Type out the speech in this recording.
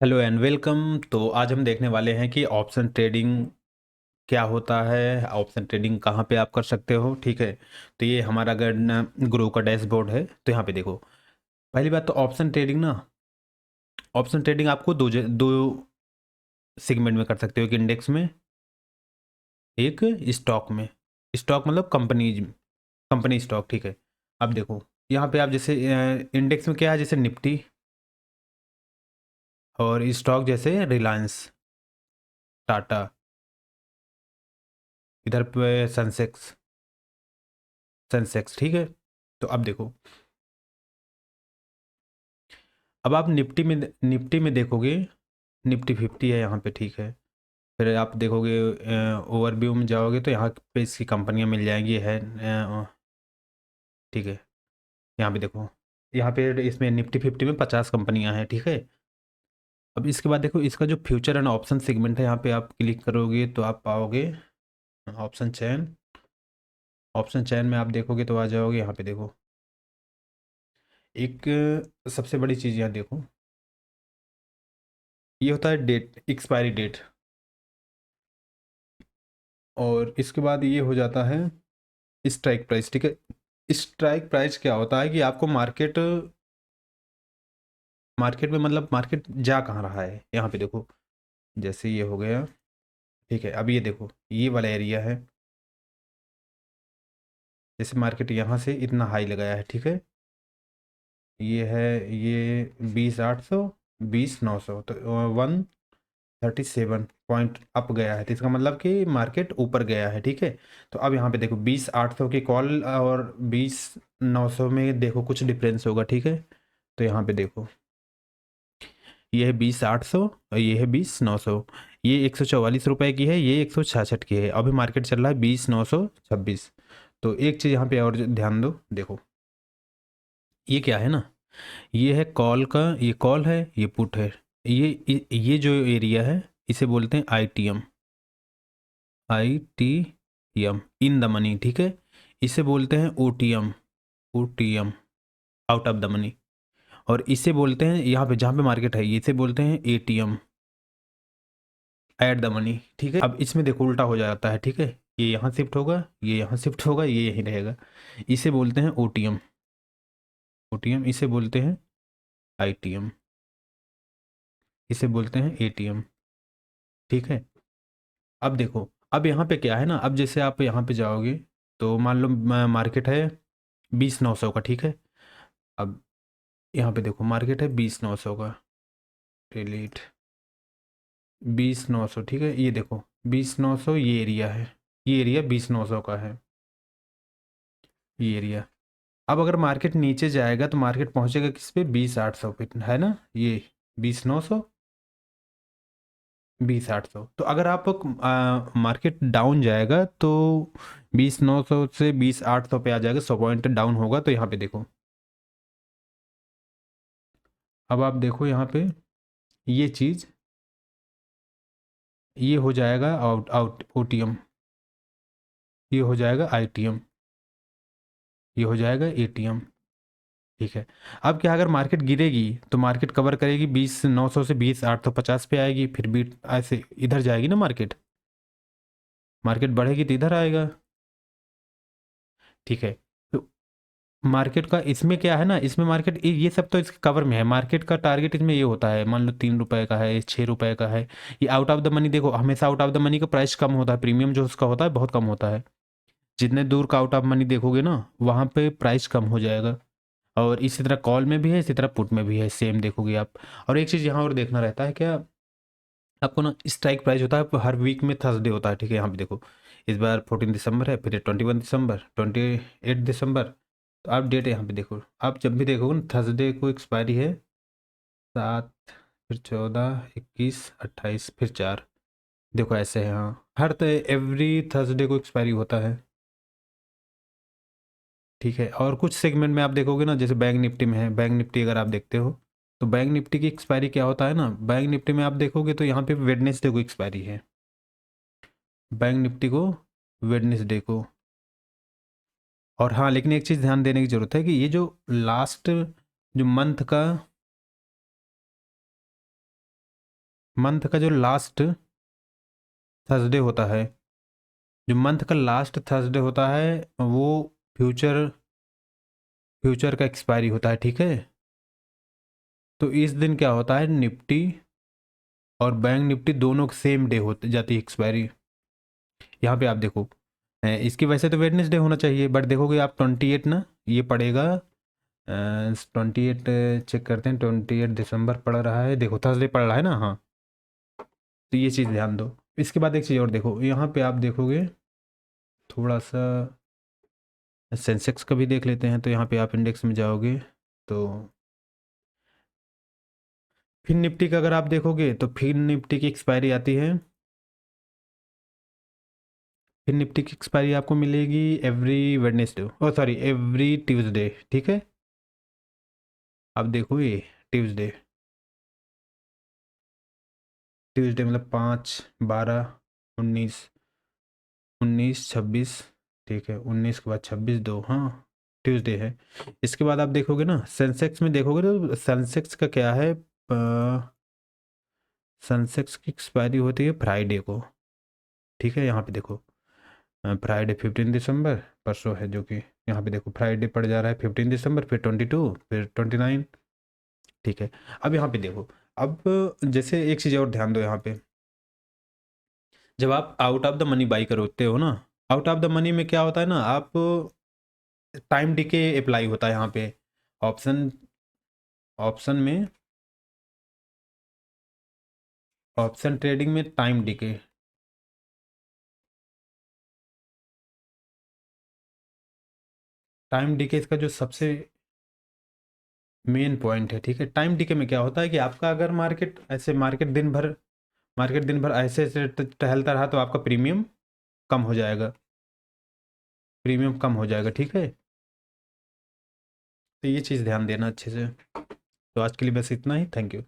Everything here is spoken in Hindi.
Hello and welcome. तो आज हम देखने वाले हैं कि ऑप्शन ट्रेडिंग क्या होता है, ऑप्शन ट्रेडिंग कहाँ पे आप कर सकते हो। ठीक है, तो ये हमारा अगर ग्रो का डैशबोर्ड है तो यहाँ पे देखो। पहली बात तो ऑप्शन ट्रेडिंग आपको दो सेगमेंट में कर सकते हो, एक इंडेक्स में, एक स्टॉक में। स्टॉक मतलब कंपनी स्टॉक। ठीक है, अब देखो यहाँ पे आप जैसे इंडेक्स में क्या है, जैसे निफ्टी, और स्टॉक जैसे रिलायंस, टाटा, इधर पे सेंसेक्स। ठीक है, तो अब देखो, अब आप निफ्टी में देखोगे, निफ्टी 50 है यहाँ पे। ठीक है, फिर आप देखोगे ओवरव्यू में जाओगे तो यहाँ पे इसकी कंपनियाँ मिल जाएंगी है। ठीक है, यहाँ पे देखो, यहाँ पे इसमें निफ्टी 50 में 50 कंपनियाँ हैं। ठीक है, अब इसके बाद देखो इसका जो फ्यूचर एंड ऑप्शन सेगमेंट है, यहाँ पे आप क्लिक करोगे तो आप पाओगे ऑप्शन चैन। ऑप्शन चैन में आप देखोगे तो आ जाओगे, यहाँ पे देखो एक सबसे बड़ी चीज़ यहाँ देखो, ये होता है डेट, एक्सपायरी डेट। और इसके बाद ये हो जाता है स्ट्राइक प्राइस। ठीक है, स्ट्राइक प्राइस क्या होता है कि आपको मार्केट मार्केट में, मतलब मार्केट जा कहाँ रहा है, यहाँ पे देखो जैसे ये हो गया। ठीक है, अब ये देखो ये वाला एरिया है, जैसे मार्केट यहाँ से इतना हाई लगाया है। ठीक है, ये है, ये 20,800, 20,900, तो 137 पॉइंट अप गया है, तो इसका मतलब कि मार्केट ऊपर गया है। ठीक है, तो अब यहाँ पे देखो 20,800 की कॉल और 20,900 में देखो कुछ डिफरेंस होगा। ठीक है, तो यहाँ पे देखो ये है 20,800 और ये है 20,900। ये 144 रुपये की है, ये 166 की है। अभी मार्केट चल रहा है 20,926। तो एक चीज़ यहाँ पे और ध्यान दो, देखो ये क्या है ना, ये है कॉल का, ये कॉल है, ये पुट है। ये जो एरिया है इसे बोलते हैं ITM, ITM in the money. ठीक है, इसे बोलते हैं OTM, OTM out of the money. और इसे बोलते हैं, यहाँ पे जहाँ पे मार्केट है इसे बोलते हैं एटीएम, ऐड द मनी। ठीक है, अब इसमें देखो उल्टा हो जाता है। ठीक है, ये यहाँ शिफ्ट होगा, ये यहाँ शिफ्ट होगा, ये यहीं रहेगा। इसे बोलते हैं ओटीएम, ओटीएम इसे बोलते हैं आईटीएम, इसे बोलते हैं एटीएम। ठीक है, अब देखो, अब यहाँ पे क्या है ना, अब जैसे आप यहाँ पे जाओगे तो मान लो मार्केट है 20,900 का। ठीक है, अब यहाँ पे देखो मार्केट है 20,900 का, डिलीट 20,900। ठीक है, ये देखो 20,900, ये एरिया है, ये एरिया 20,900 का है, ये एरिया। अब अगर मार्केट नीचे जाएगा तो मार्केट पहुंचेगा किस पे, 20,800 पे, है ना, ये 20,900, 20,800। तो अगर आप मार्केट डाउन जाएगा तो 20,900 से 20,800 पे आ जाएगा, 100 पॉइंट डाउन होगा। तो यहाँ पे देखो, अब आप देखो यहाँ पे ये चीज़, ये हो जाएगा आउट आउट ओटीएम, ये हो जाएगा आईटीएम, ये हो जाएगा एटीएम। ठीक है, अब क्या, अगर मार्केट गिरेगी तो मार्केट कवर करेगी 20,900 से 20,850 पे आएगी, फिर भी ऐसे इधर जाएगी ना मार्केट, मार्केट बढ़ेगी तो इधर आएगा। ठीक है, तो मार्केट का इसमें क्या है ना, इसमें मार्केट ये सब तो इसके कवर में है। मार्केट का टारगेट इसमें ये होता है, मान लो 3 रुपए का है, 6 रुपए का है। ये आउट ऑफ द मनी, देखो हमेशा आउट ऑफ द मनी का प्राइस कम होता है, प्रीमियम जो उसका होता है बहुत कम होता है। जितने दूर का आउट ऑफ मनी देखोगे ना, वहाँ पे प्राइस कम हो जाएगा। और इसी तरह कॉल में भी है, इसी तरह पुट में भी है, सेम देखोगे आप। और एक चीज़ यहाँ और देखना रहता है क्या, आपको ना स्ट्राइक प्राइस होता है हर वीक में, थर्सडे होता है। ठीक है, यहाँ पे देखो इस बार 14 दिसंबर है, फिर 21 दिसंबर, 28 दिसंबर। तो आप डेट यहाँ पे देखो, आप जब भी देखोगे ना थर्सडे को एक्सपायरी है, 7, फिर 14, 21, 28, फिर 4। देखो ऐसे है, हाँ हर एवरी थर्सडे को एक्सपायरी होता है। ठीक है, और कुछ सेगमेंट में आप देखोगे ना, जैसे बैंक निफ्टी में है, बैंक निफ्टी अगर आप देखते हो तो बैंक निफ्टी की एक्सपायरी क्या होता है ना, बैंक निफ्टी में आप देखोगे तो यहाँ पे वेडनेसडे को एक्सपायरी है, बैंक निफ्टी को वेडनेसडे को। और हाँ, लेकिन एक चीज़ ध्यान देने की ज़रूरत है कि ये जो लास्ट जो मंथ का मंथ का जो लास्ट थर्सडे होता है, जो मंथ का लास्ट थर्सडे होता है वो फ्यूचर फ्यूचर का एक्सपायरी होता है, ठीक है। तो इस दिन क्या होता है, निफ्टी और बैंक निफ्टी दोनों सेम डे होते जाती है एक्सपायरी। यहाँ पे आप देखो, इसकी वैसे तो वेडनेसडे होना चाहिए, बट देखोगे आप 28 ना, ये पड़ेगा 28, चेक करते हैं, 28 दिसंबर पड़ रहा है, देखो थर्सडे पड़ रहा है ना, हाँ। तो ये चीज़ ध्यान दो। इसके बाद एक चीज़ और देखो, यहाँ पे आप देखोगे थोड़ा सा सेंसेक्स का भी देख लेते हैं। तो यहाँ पे आप इंडेक्स में जाओगे तो फिर निफ्टी का अगर आप देखोगे तो फिर निफ्टी की एक्सपायरी आती है, फिर निफ्टी की एक्सपायरी आपको मिलेगी एवरी वेडनेसडे, ओ सॉरी एवरी ट्यूसडे, ठीक है। आप देखो ये ट्यूसडे, ट्यूसडे मतलब 5, 12, 19, 19, 26, ठीक है, 19 के बाद 26, 2, हाँ ट्यूसडे है। इसके बाद आप देखोगे ना सेंसेक्स में देखोगे तो सेंसेक्स का क्या है, सेंसेक्स की एक्सपायरी होती है फ्राइडे को, ठीक है। यहाँ पे देखो फ्राइडे 15 दिसंबर, परसों है, जो कि यहाँ पे देखो फ्राइडे पड़ जा रहा है 15 दिसंबर, फिर 22, फिर 29, ठीक है। अब यहाँ पे देखो, अब जैसे एक चीज़ और ध्यान दो यहाँ पे, जब आप out of the money by करते हो ना, आउट ऑफ द मनी में क्या होता है ना, आप टाइम डिके अप्लाई होता है यहाँ पे, ऑप्शन ऑप्शन में, ऑप्शन ट्रेडिंग में टाइम डिके, टाइम डिके इसका जो सबसे मेन पॉइंट है, ठीक है। टाइम डिके में क्या होता है कि आपका अगर मार्केट दिन भर ऐसे ऐसे टहलता रहा तो आपका कम हो जाएगा प्रीमियम कम हो जाएगा, ठीक है। तो ये चीज़ ध्यान देना अच्छे से। तो आज के लिए बस इतना ही, थैंक यू।